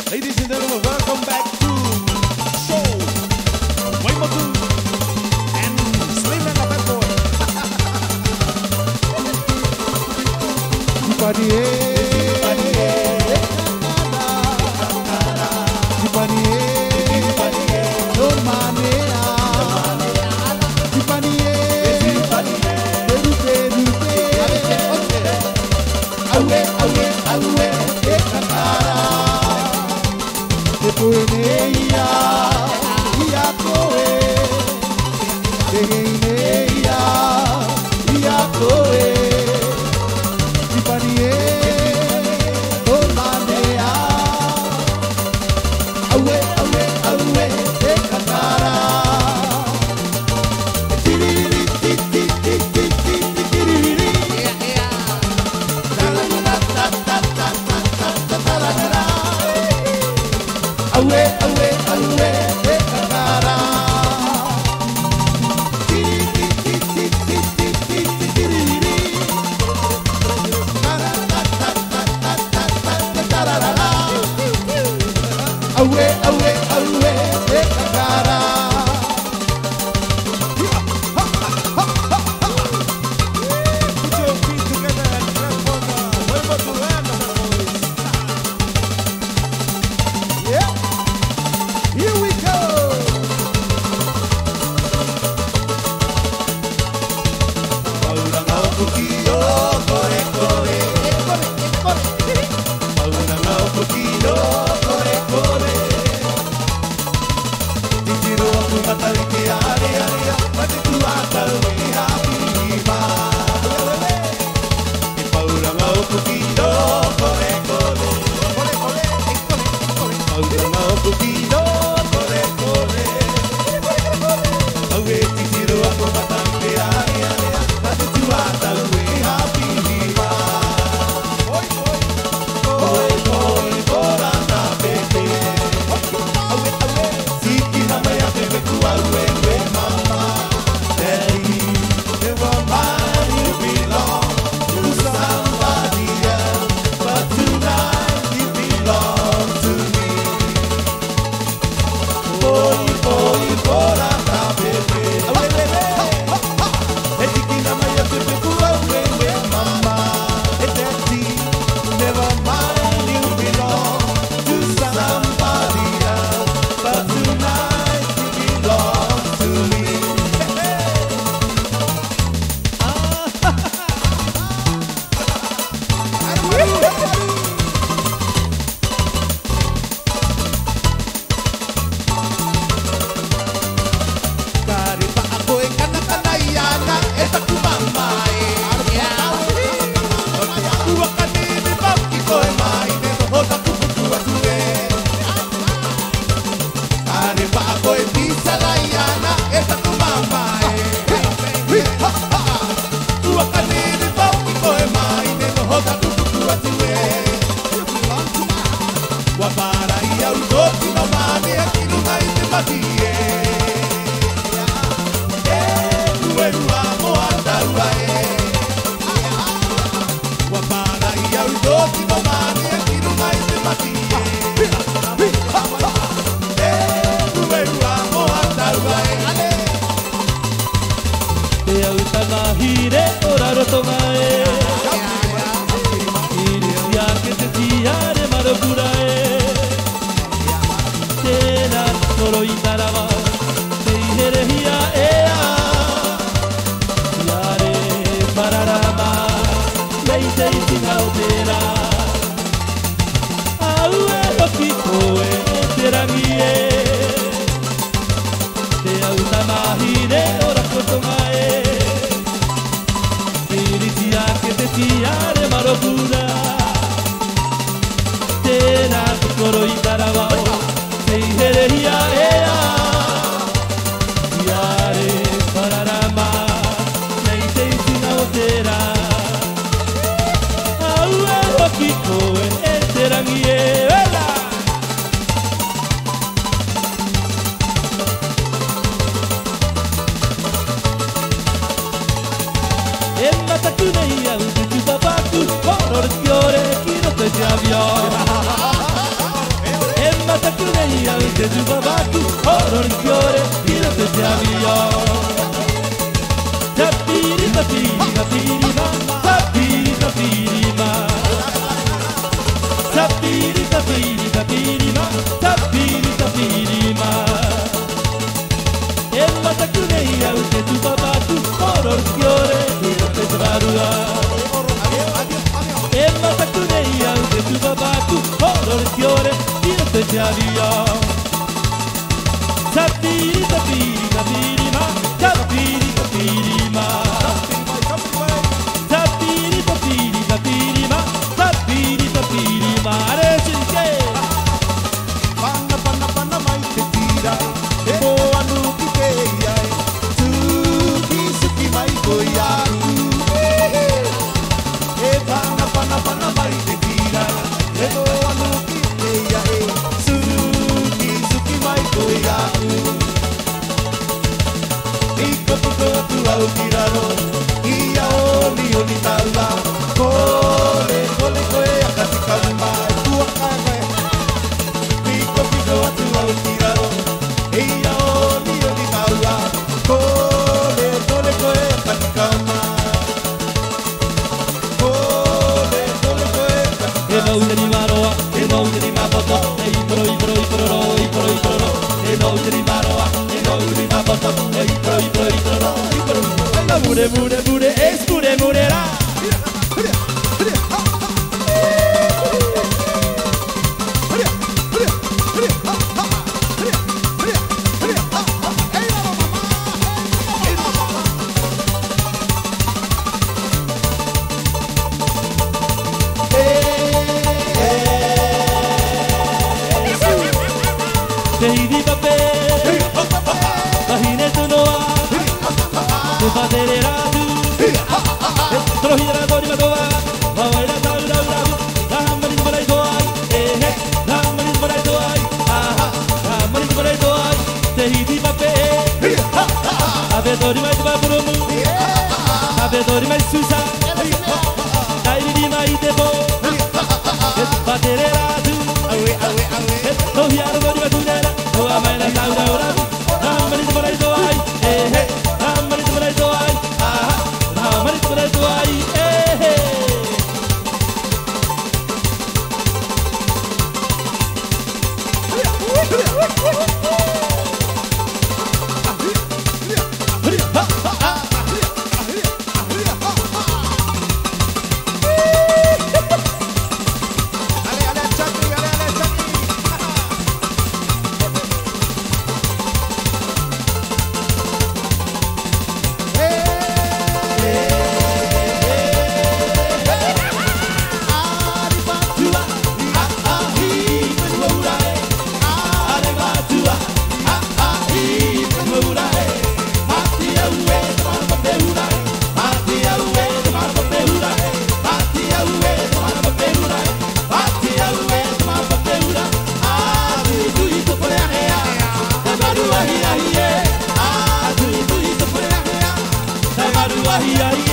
Ladies and gentlemen, welcome back to show Waimoku and Slim and the Bad Boy. che tu babaku, oro il fiore, il te chiavio. Tapiri, tapiri, tapiri, ma, tapiri, tapiri, ma. Tapiri, tapiri, tapiri, ma, tapiri, tapiri, ma. E mataku nei au che tu babaku, oro il fiore, il te chiavio. E mataku nei au che tu babaku, oro il fiore, il te chiavio. Tapiri, tapiri, tapiri, ma, tapiri, tapiri, ma. Tapiri, tapiri, tapiri, ma, tapiri, tapiri, ma. Adesso il che? Panna, panna, panna, mai te tira. E boa no que teia. Suki, mai goiaku. E panna, panna, panna, mai te tira. E boa no que teia. Suki, mai goiaku. Pico, pico, tu au tiraro. Ia oli, oli taua. Kole, kole, koe, akati kalma. Tua kawe. Pico, pico, tu au tiraro. Ia oli, oli taua. Kole, kole, koe, akati kalma. Kole, kole, koe, akati kalma. E volte di maroa, e volte di mapoto. E ipro, ipro, ipro, ro, ipro, ipro, ro. E volte di maroa, e volte di mapoto. E ipro, ipro, ipro, ro, ipro, ipro. La mure, mure, mure, e scure, murerà. Baby, baby, bahine tu noa, tu baterera tu, trohira dori madoa, bawaira taura ura, ramaris barai doai, ramaris barai doai, ramaris barai doai, baby, baby, ave dori mai baburumu, ave dori mai susa, dairi mai debo, baterera tu, trohira dori madoa. Amaila taura ura, ramaris barai doai, ramaris barai doai, ramaris barai doai, Ay, ay,